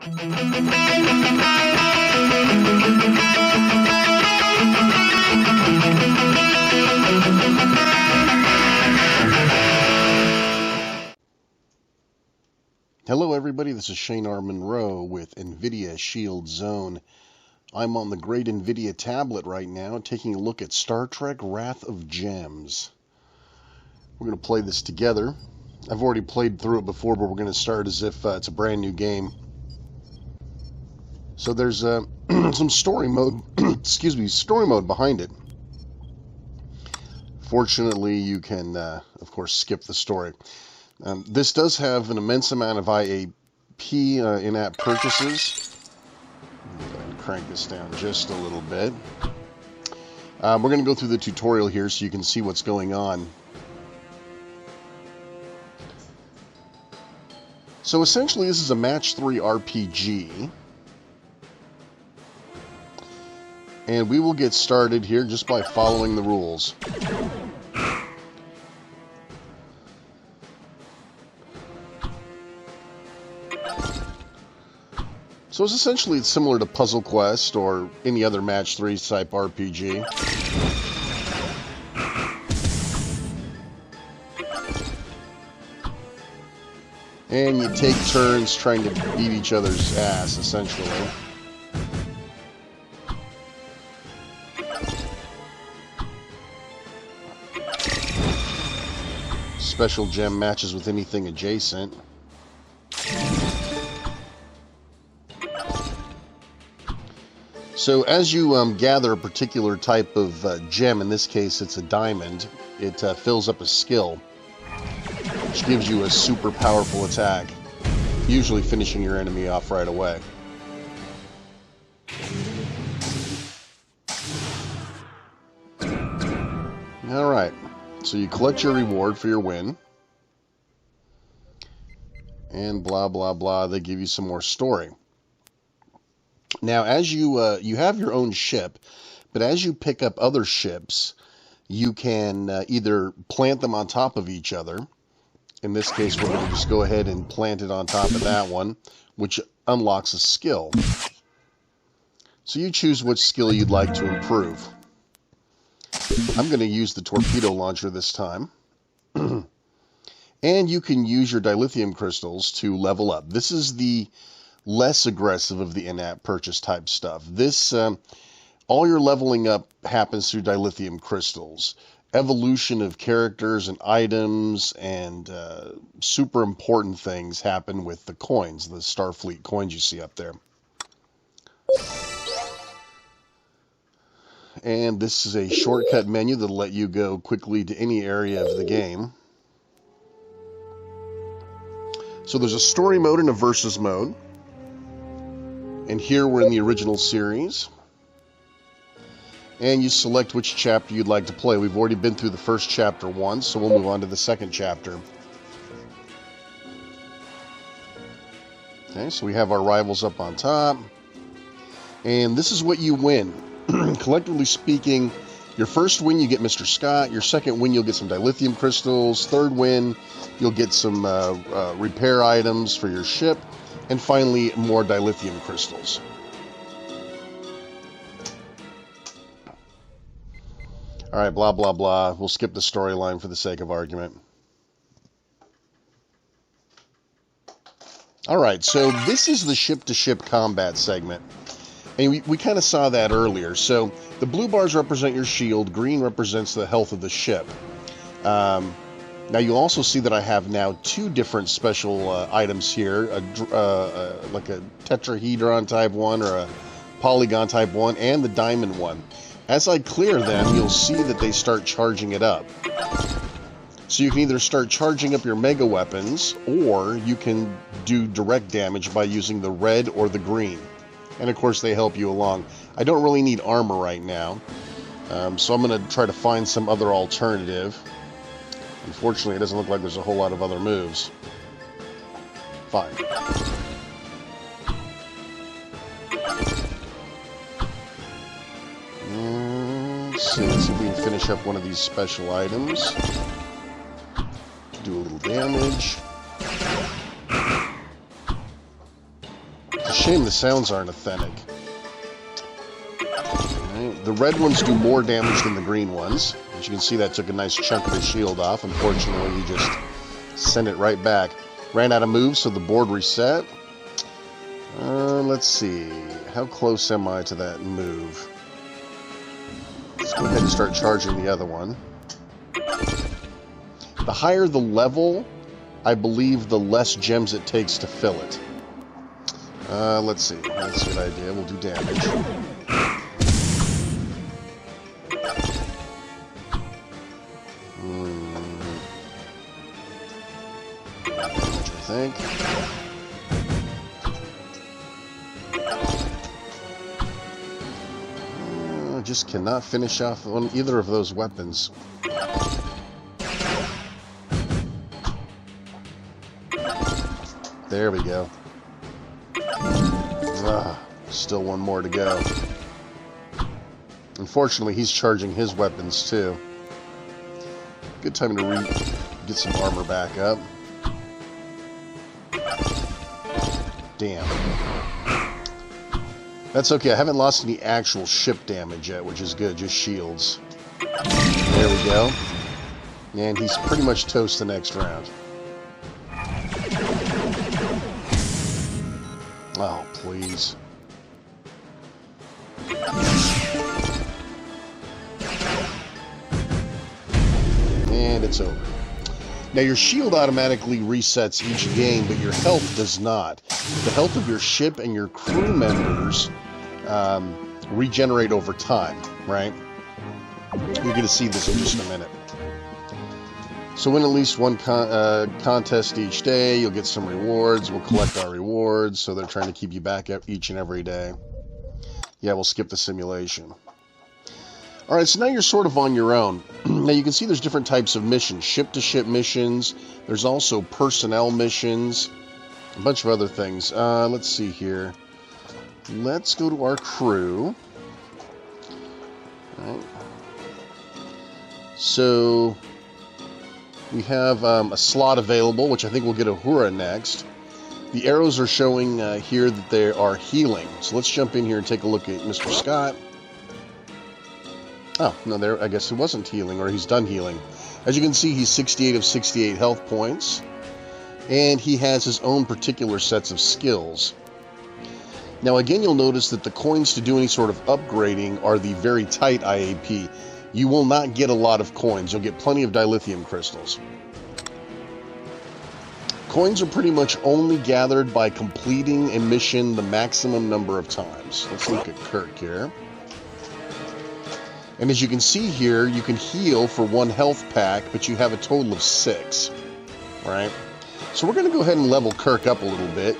Hello everybody, this is Shane R. Monroe with NVIdia Shield Zone. I'm on the great NVIdia tablet right now taking a look at Star Trek Wrath of Gems. We're going to play this together. I've already played through it before, but we're going to start as if it's a brand new game. So there's some story mode, story mode behind it. Fortunately, you can, of course, skip the story. This does have an immense amount of IAP in-app purchases. Go ahead and crank this down just a little bit. We're going to go through the tutorial here so you can see what's going on. So essentially this is a match 3 RPG. And we will get started here just by following the rules. So it's essentially similar to Puzzle Quest or any other Match 3 type RPG. And you take turns trying to beat each other's ass, essentially. Special gem matches with anything adjacent. So as you gather a particular type of gem, in this case it's a diamond, it fills up a skill, which gives you a super powerful attack, usually finishing your enemy off right away. Alright, so you collect your reward for your win, and blah blah blah, they give you some more story. Now, as you have your own ship, but as you pick up other ships, you can either plant them on top of each other. In this case, we're going to just go ahead and plant it on top of that one, which unlocks a skill. So you choose which skill you'd like to improve. I'm going to use the torpedo launcher this time. And you can use your dilithium crystals to level up. This is the less aggressive of the in-app purchase type stuff. This, all your leveling up happens through dilithium crystals. Evolution of characters and items and super important things happen with the coins, the Starfleet coins you see up there. And this is a shortcut menu that'll let you go quickly to any area of the game. So there's a story mode and a versus mode. And here we're in the original series. And you select which chapter you'd like to play. We've already been through the first chapter once, so we'll move on to the second chapter. Okay, so we have our rivals up on top. And this is what you win. Collectively speaking, your first win you get Mr. Scott. Your second win you'll get some dilithium crystals. Third win you'll get some repair items for your ship. And finally, more dilithium crystals. Alright, blah, blah, blah. We'll skip the storyline for the sake of argument. Alright, so this is the ship-to-ship combat segment. And we kind of saw that earlier. So the blue bars represent your shield. Green represents the health of the ship. Now you'll also see that I have now two different special items here, like a tetrahedron type one or a polygon type one, and the diamond one. As I clear them, you'll see that they start charging it up. So you can either start charging up your mega weapons, or you can do direct damage by using the red or the green. And of course they help you along. I don't really need armor right now, so I'm going to try to find some other alternative. Unfortunately, it doesn't look like there's a whole lot of other moves. Fine. Let's see if we can finish up one of these special items. Do a little damage. It's a shame the sounds aren't authentic. Right. The red ones do more damage than the green ones. As you can see, that took a nice chunk of his shield off. Unfortunately, he just sent it right back. Ran out of moves, so the board reset. Let's see. How close am I to that move? Let's go ahead and start charging the other one. The higher the level, I believe the less gems it takes to fill it. Let's see. That's a good idea. We'll do damage. Damage, I think. Just cannot finish off on either of those weapons. There we go. Still one more to go. Unfortunately, he's charging his weapons too. Good time to get some armor back up. Damn. That's okay, I haven't lost any actual ship damage yet, which is good, just shields. There we go. And he's pretty much toast the next round. Oh, please. And it's over. Now, your shield automatically resets each game, but your health does not. The health of your ship and your crew members regenerate over time, right? You're going to see this in just a minute. So win at least one contest each day. You'll get some rewards. We'll collect our rewards. So they're trying to keep you back each and every day. Yeah, we'll skip the simulation. All right, so now you're sort of on your own. Now you can see there's different types of missions. Ship-to-ship missions. There's also personnel missions. A bunch of other things. Let's see here. Let's go to our crew. All right. So we have a slot available, which I think we'll get Uhura next. The arrows are showing here that they are healing. So let's jump in here and take a look at Mr. Scott. Oh, no, there. I guess he wasn't healing, or he's done healing. As you can see, he's 68 of 68 health points. And he has his own particular sets of skills. Now, again, you'll notice that the coins to do any sort of upgrading are the very tight IAP. You will not get a lot of coins. You'll get plenty of dilithium crystals. Coins are pretty much only gathered by completing a mission the maximum number of times. Let's look at Kirk here. And as you can see here, you can heal for 1 health pack, but you have a total of 6, right? So we're going to go ahead and level Kirk up a little bit.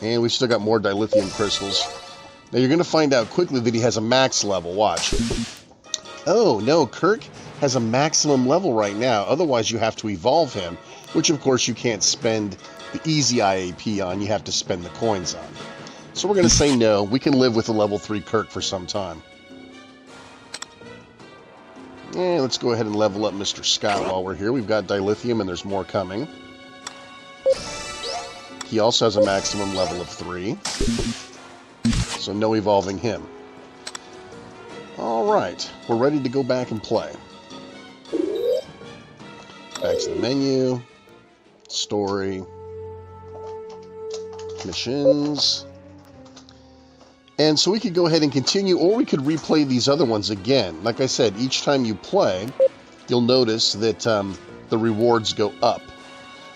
And we've still got more dilithium crystals. Now you're going to find out quickly that he has a max level. Watch. Oh, no, Kirk has a maximum level right now. Otherwise, you have to evolve him, which, of course, you can't spend the easy IAP on. You have to spend the coins on. So we're going to say no. We can live with a level 3 Kirk for some time. And let's go ahead and level up Mr. Scott while we're here. We've got dilithium, and there's more coming. He also has a maximum level of 3. So no evolving him. Alright, we're ready to go back and play. Back to the menu. Story. Missions. And so we could go ahead and continue, or we could replay these other ones again. Like I said, each time you play, you'll notice that the rewards go up.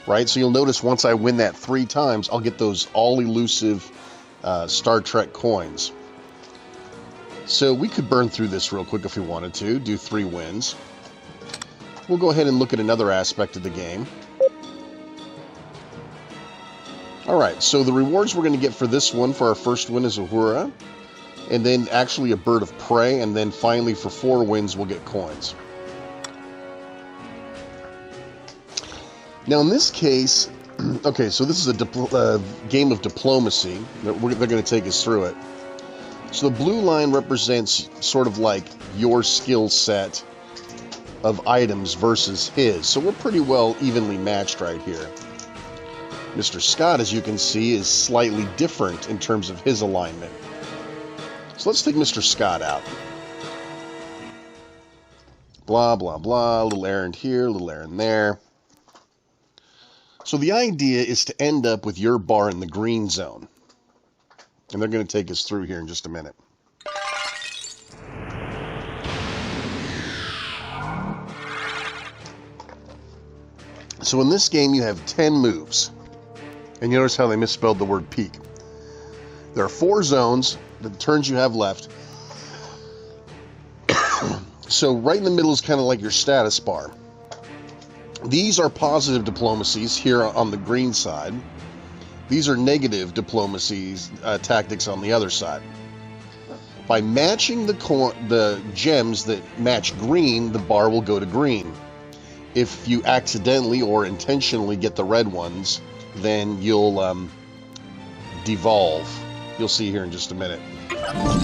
Right? So you'll notice once I win that 3 times, I'll get those all-elusive Star Trek coins. So we could burn through this real quick if we wanted to, do 3 wins. We'll go ahead and look at another aspect of the game. Alright, so the rewards we're going to get for this one, for our first win, is Uhura. And then actually a bird of prey, and then finally for 4 wins we'll get coins. Now in this case, okay, so this is a game of diplomacy. They're going to take us through it. So the blue line represents sort of like your skill set of items versus his. So we're pretty well evenly matched right here. Mr. Scott, as you can see, is slightly different in terms of his alignment. So let's take Mr. Scott out. Blah, blah, blah. A little errand here, a little errand there. So the idea is to end up with your bar in the green zone. And they're going to take us through here in just a minute. So in this game, you have 10 moves. And you notice how they misspelled the word peak. There are 4 zones, the turns you have left. So right in the middle is kind of like your status bar. These are positive diplomacies here on the green side. These are negative diplomacies, tactics on the other side. By matching the gems that match green, the bar will go to green. If you accidentally or intentionally get the red ones, then you'll devolve. You'll see here in just a minute.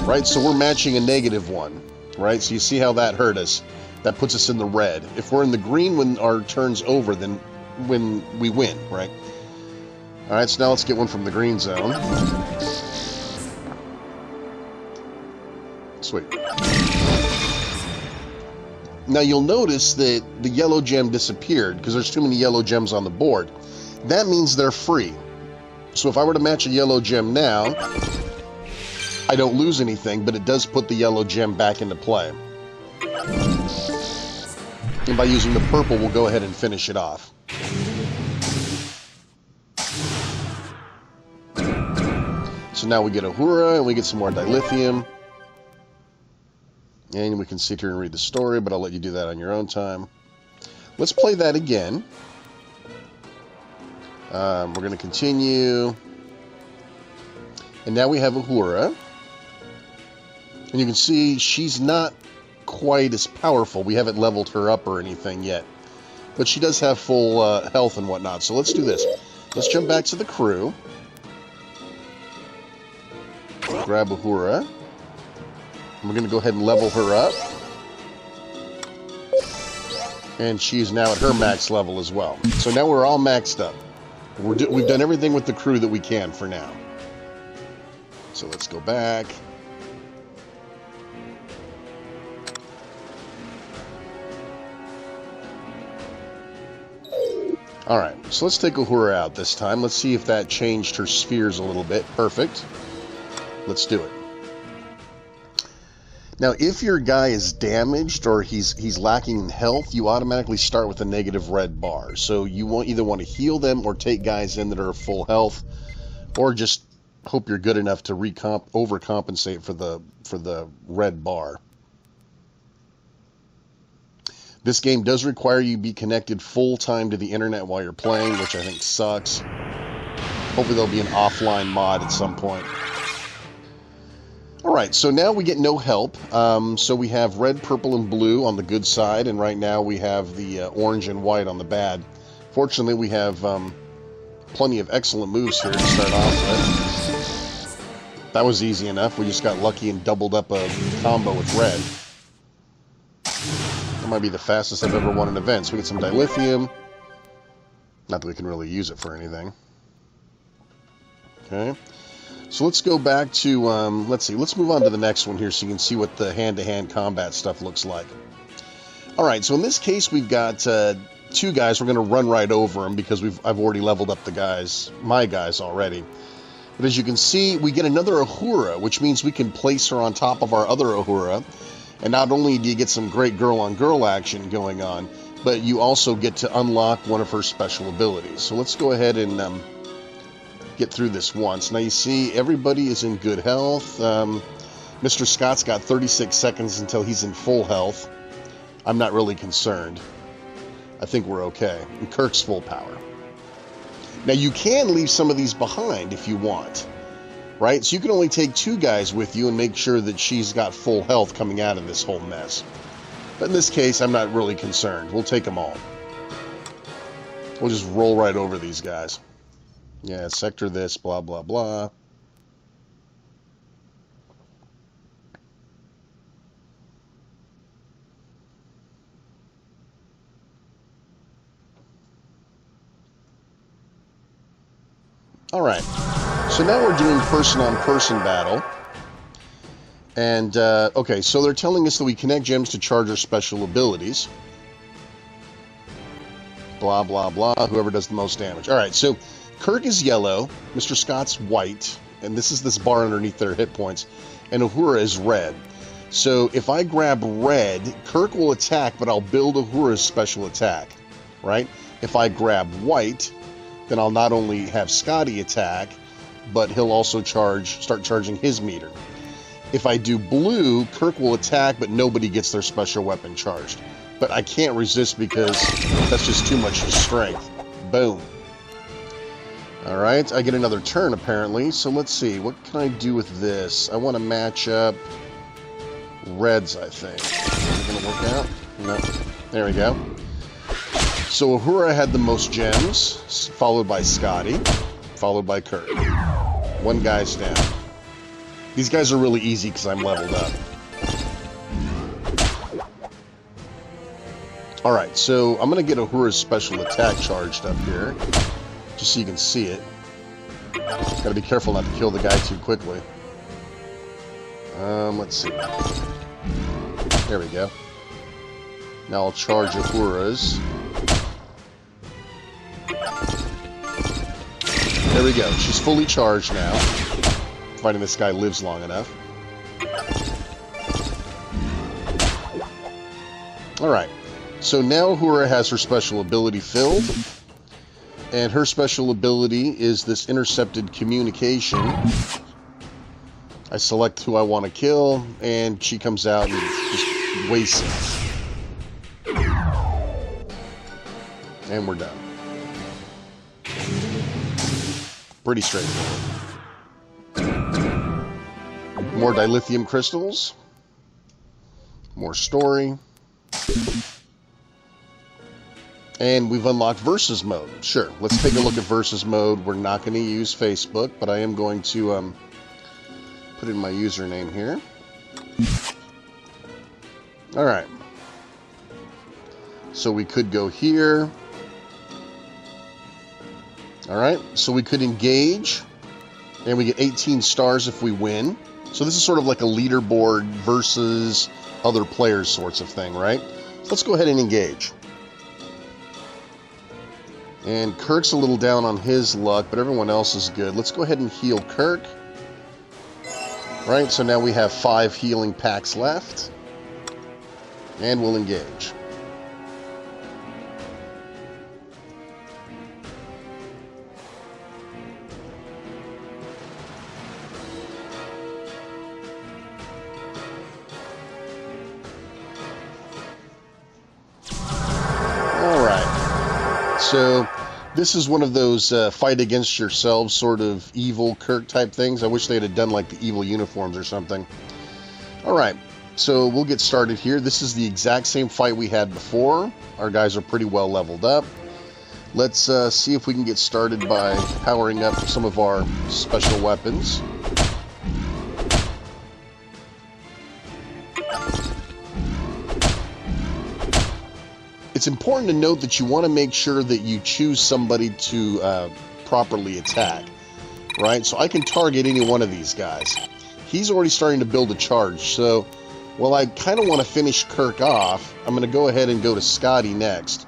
Right, so we're matching a negative one. Right, so you see how that hurt us. That puts us in the red. If we're in the green when our turn's over, then when we win, right? All right, so now let's get one from the green zone. Sweet. Now you'll notice that the yellow gem disappeared because there's too many yellow gems on the board. That means they're free. So if I were to match a yellow gem now, I don't lose anything, but it does put the yellow gem back into play. And by using the purple, we'll go ahead and finish it off. So now we get Uhura, and we get some more dilithium. And we can sit here and read the story, but I'll let you do that on your own time. Let's play that again. We're going to continue. And now we have Uhura. And you can see she's not quite as powerful. We haven't leveled her up or anything yet. But she does have full health and whatnot. So let's do this. Let's jump back to the crew. Grab Uhura. And we're going to go ahead and level her up. And she's now at her max level as well. So now we're all maxed up. We've done everything with the crew that we can for now. So let's go back. Alright, so let's take Uhura out this time. Let's see if that changed her spheres a little bit. Perfect. Let's do it. Now, if your guy is damaged or he's lacking in health, you automatically start with a negative red bar. So you either want to heal them or take guys in that are full health, or just hope you're good enough to overcompensate for the red bar. This game does require you be connected full-time to the internet while you're playing, which I think sucks. Hopefully there'll be an offline mod at some point. Alright, so now we get no help. So we have red, purple, and blue on the good side, and right now we have the orange and white on the bad. Fortunately, we have plenty of excellent moves here to start off with. That was easy enough. We just got lucky and doubled up a combo with red. That might be the fastest I've ever won an event. So we get some dilithium. Not that we can really use it for anything. Okay. So let's go back to, let's see. Let's move on to the next one here so you can see what the hand-to-hand combat stuff looks like. Alright, so in this case we've got 2 guys. We're going to run right over them because I've already leveled up my guys already. But as you can see, we get another Uhura, which means we can place her on top of our other Uhura. And not only do you get some great girl-on-girl action going on, but you also get to unlock one of her special abilities. So let's go ahead and get through this once. Now you see everybody is in good health. Mr. Scott's got 36 seconds until he's in full health. I'm not really concerned. I think we're okay. And Kirk's full power. Now you can leave some of these behind if you want. Right? So you can only take 2 guys with you and make sure that she's got full health coming out of this whole mess. But in this case, I'm not really concerned. We'll take them all. We'll just roll right over these guys. Yeah, sector this, blah, blah, blah. So now we're doing person-on-person battle. And, okay, so they're telling us that we connect gems to charge our special abilities. Blah, blah, blah. Whoever does the most damage. Alright, so Kirk is yellow, Mr. Scott's white, and this is this bar underneath their hit points, and Uhura is red. So if I grab red, Kirk will attack, but I'll build Uhura's special attack, right? If I grab white, then I'll not only have Scotty attack, but he'll also start charging his meter. If I do blue, Kirk will attack, but nobody gets their special weapon charged. But I can't resist because that's just too much strength. Boom. Alright, I get another turn apparently, so let's see, what can I do with this? I want to match up reds, I think. Is it going to work out? No. There we go. So Uhura had the most gems, followed by Scotty, followed by Kirk. One guy's down. These guys are really easy because I'm leveled up. Alright, so I'm going to get Uhura's special attack charged up here, just so you can see it. Gotta be careful not to kill the guy too quickly. Let's see. There we go. Now I'll charge Uhura's. There we go. She's fully charged now. Providing this guy lives long enough. Alright. So now Uhura has her special ability filled. And her special ability is this intercepted communication. I select who I want to kill, and she comes out and just wastes it. And we're done. Pretty straightforward. More dilithium crystals. More story. And we've unlocked Versus Mode. Sure, let's take a look at Versus Mode. We're not going to use Facebook, but I am going to put in my username here. Alright. So we could go here. Alright, so we could engage. And we get 18 stars if we win. So this is sort of like a leaderboard versus other players sorts of thing, right? So let's go ahead and engage. And Kirk's a little down on his luck, but everyone else is good. Let's go ahead and heal Kirk. Right, so now we have 5 healing packs left. And we'll engage. So, this is one of those fight against yourselves sort of evil Kirk type things. I wish they'd have done like the evil uniforms or something. Alright, so we'll get started here. This is the exact same fight we had before. Our guys are pretty well leveled up. Let's see if we can get started by powering up some of our special weapons. It's important to note that you want to make sure that you choose somebody to properly attack, right? So I can target any one of these guys. He's already starting to build a charge, so while I kind of want to finish Kirk off, I'm going to go ahead and go to Scotty next.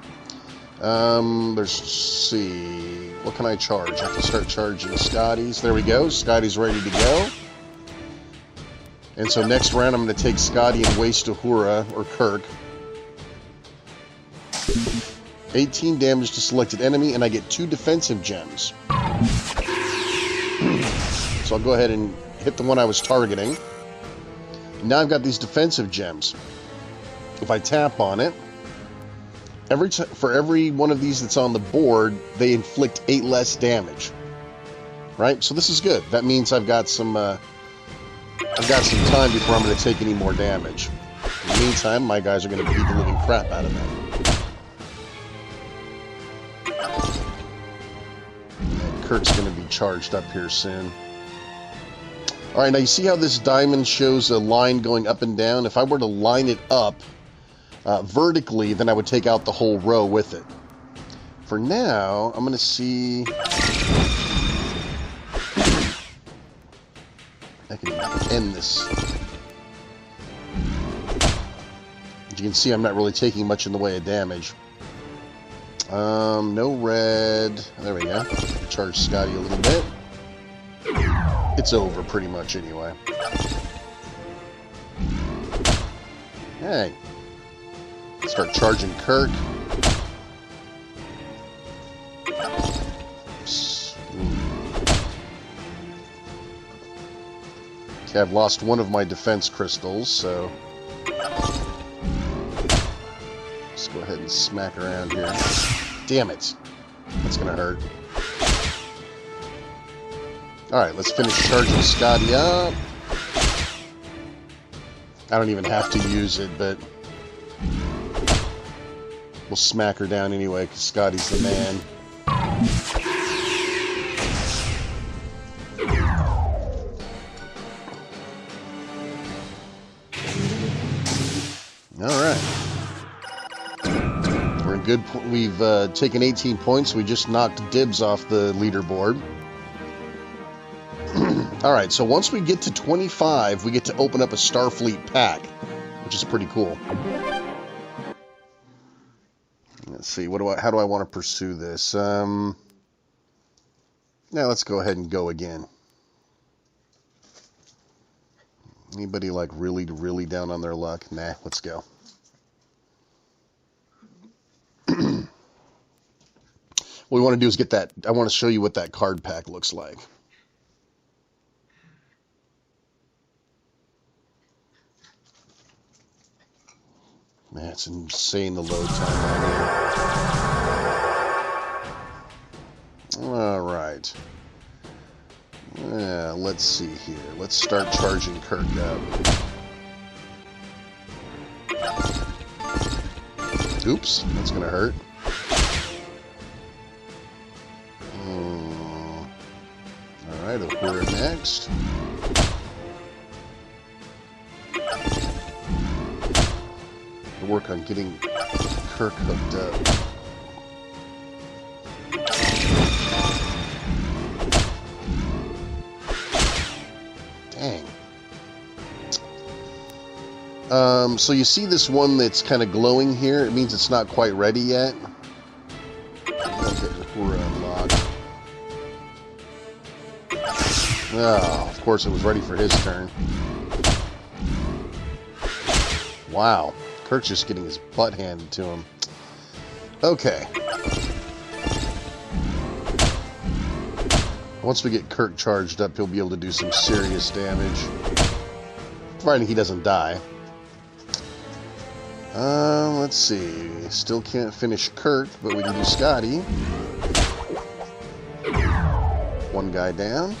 Let's see, what can I charge? I can start charging Scotty's. There we go, Scotty's ready to go. And so next round I'm going to take Scotty and waste Uhura, or Kirk. 18 damage to selected enemy, and I get 2 defensive gems. So I'll go ahead and hit the one I was targeting. Now I've got these defensive gems. If I tap on it, for every one of these that's on the board, they inflict 8 less damage. Right? So this is good. That means I've got some time before I'm going to take any more damage. In the meantime, my guys are going to beat the living crap out of them. Kirk's going to be charged up here soon. Alright, now you see how this diamond shows a line going up and down? If I were to line it up vertically, then I would take out the whole row with it. For now, I'm going to see... I can end this. As you can see, I'm not really taking much in the way of damage. No red. There we go. Charge Scotty a little bit. It's over pretty much anyway. Hey. Start charging Kirk. Okay, I've lost one of my defense crystals, so let's go ahead and smack around here. Damn it. That's gonna hurt. Alright, let's finish charging Scotty up. I don't even have to use it, but we'll smack her down anyway, because Scotty's the man. Alright. We're in good... We've taken 18 points. We just knocked dibs off the leaderboard. Alright, so once we get to 25, we get to open up a Starfleet pack, which is pretty cool. Let's see, how do I want to pursue this? Now let's go ahead and go again. Anybody like really down on their luck? Nah, let's go. What we want to do is get that. I want to show you what that card pack looks like. Man, it's insane the load time on here. Alright. Let's see here. Let's start charging Kirk up. Oops, that's gonna hurt. Alright, we're next. Work on getting Kirk hooked up. Dang. So you see this one that's kind of glowing here? It means it's not quite ready yet. We're unlocked. Oh, of course it was ready for his turn. Wow. Kirk's just getting his butt handed to him. Okay. Once we get Kirk charged up, he'll be able to do some serious damage. Providing he doesn't die. Let's see. Still can't finish Kirk, but we can do Scotty. One guy down.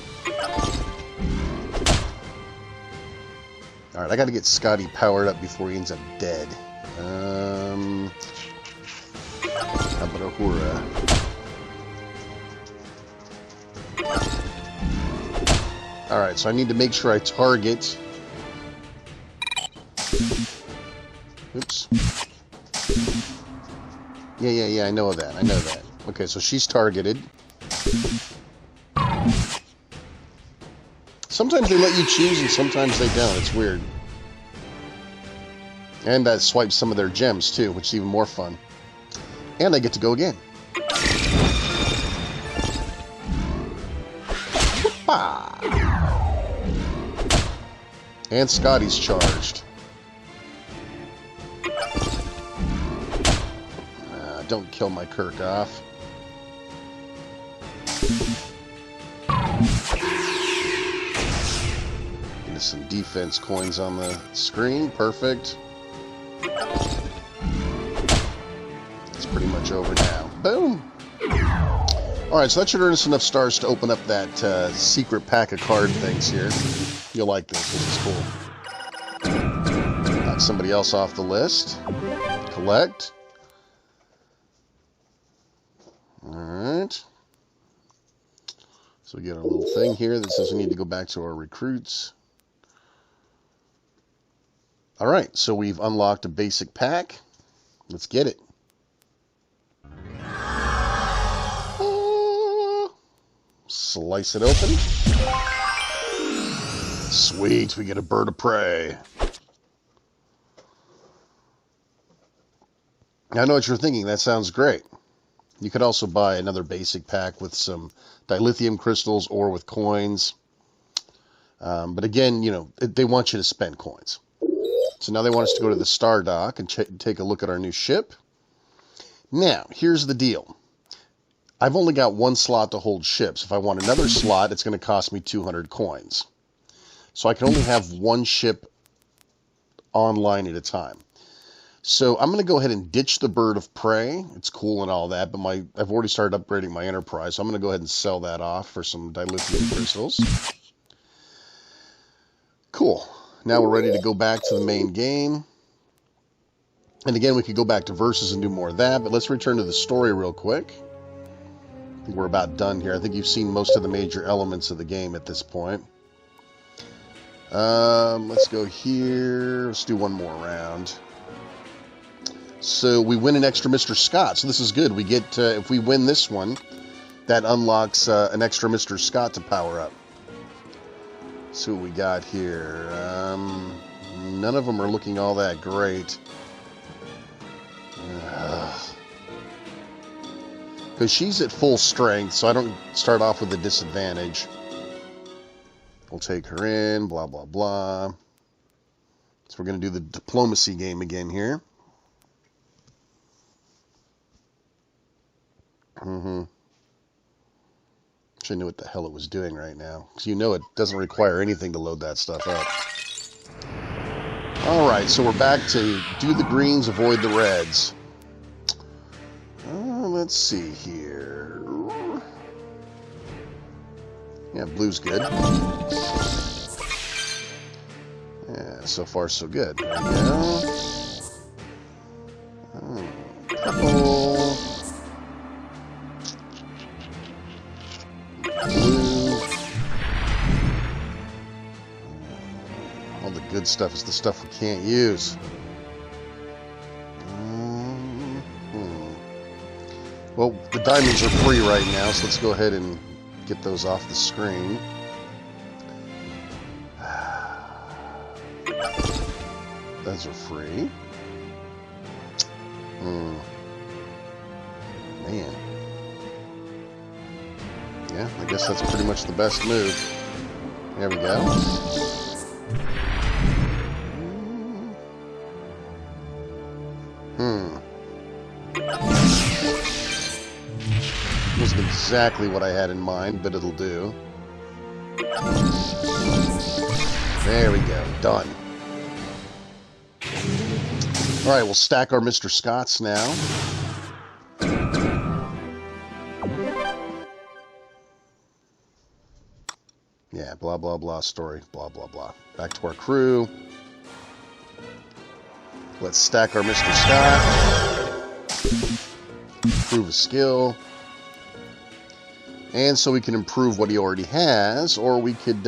Alright, I gotta get Scotty powered up before he ends up dead. How about Uhura? Alright, so I need to make sure I target. Oops. Yeah, I know that. Okay, so she's targeted. Sometimes they let you choose and sometimes they don't. It's weird. And that swipes some of their gems too, which is even more fun. And I get to go again. Whoopah! And Scotty's charged. Don't kill my Kirk off. Get some defense coins on the screen. Perfect. It's pretty much over now. Boom! Alright, so that should earn us enough stars to open up that secret pack of card things here. You'll like this. This is cool. Knock somebody else off the list. Collect. Alright. So we get a little thing here that says we need to go back to our recruits. Alright, so we've unlocked a basic pack. Let's get it. Slice it open. Sweet, we get a bird of prey. I know what you're thinking. That sounds great. You could also buy another basic pack with some dilithium crystals or with coins. But again, you know, they want you to spend coins. So now they want us to go to the Star Dock and take a look at our new ship. Now, here's the deal. I've only got one slot to hold ships. If I want another slot, it's going to cost me 200 coins. So I can only have one ship online at a time. So I'm going to go ahead and ditch the bird of prey. It's cool and all that, but I've already started upgrading my enterprise, so I'm going to go ahead and sell that off for some dilithium crystals. Cool. Now we're ready to go back to the main game. And again, we could go back to Versus and do more of that, but let's return to the story real quick. I think we're about done here. I think you've seen most of the major elements of the game at this point. Let's go here. Let's do one more round. So we win an extra Mr. Scott. So this is good. We get, if we win this one, that unlocks an extra Mr. Scott to power up. See what we got here. None of them are looking all that great. Because she's at full strength, so I don't start off with a disadvantage. We'll take her in, blah, blah, blah. So we're going to do the diplomacy game again here. Wish I knew what the hell it was doing right now. Because you know it doesn't require anything to load that stuff up. Alright, so we're back to do the greens, avoid the reds. Let's see here. Yeah, blue's good. Yeah, so far so good. There we go. Purple. Blue. All the good stuff is the stuff we can't use. Well, the diamonds are free right now, so let's go ahead and get those off the screen. Those are free. Man. Yeah, I guess that's pretty much the best move. There we go. Wasn't exactly what I had in mind, but it'll do. There we go. Done. Alright, we'll stack our Mr. Scotts now. Yeah, blah, blah, blah story. Blah, blah, blah. Back to our crew. Let's stack our Mr. Scott. Improve a skill. And so we can improve what he already has, or we could,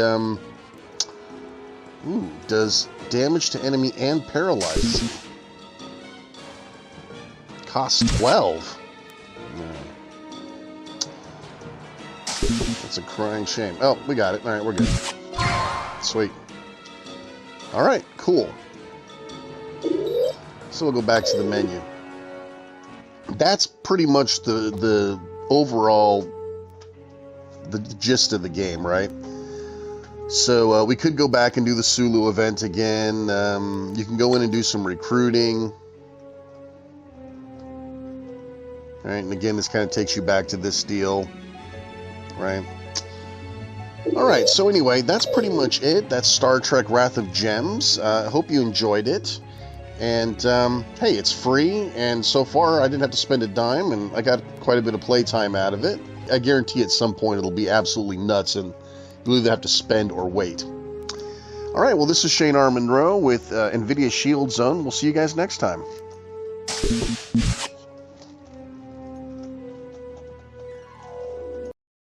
does damage to enemy and paralyzes. Costs 12. No. That's a crying shame. Oh, we got it. Alright, we're good. Sweet. Alright, cool. So we'll go back to the menu. That's pretty much the overall the gist of the game, right? So we could go back and do the Sulu event again. You can go in and do some recruiting. All right, and again, this kind of takes you back to this deal, right? All right, so anyway, that's pretty much it. That's Star Trek Wrath of Gems. I hope you enjoyed it. And, hey, it's free, and so far I didn't have to spend a dime, and I got quite a bit of playtime out of it. I guarantee at some point it'll be absolutely nuts, and you'll either have to spend or wait. All right, well, this is Shane R. Monroe with NVIdia Shield Zone. We'll see you guys next time.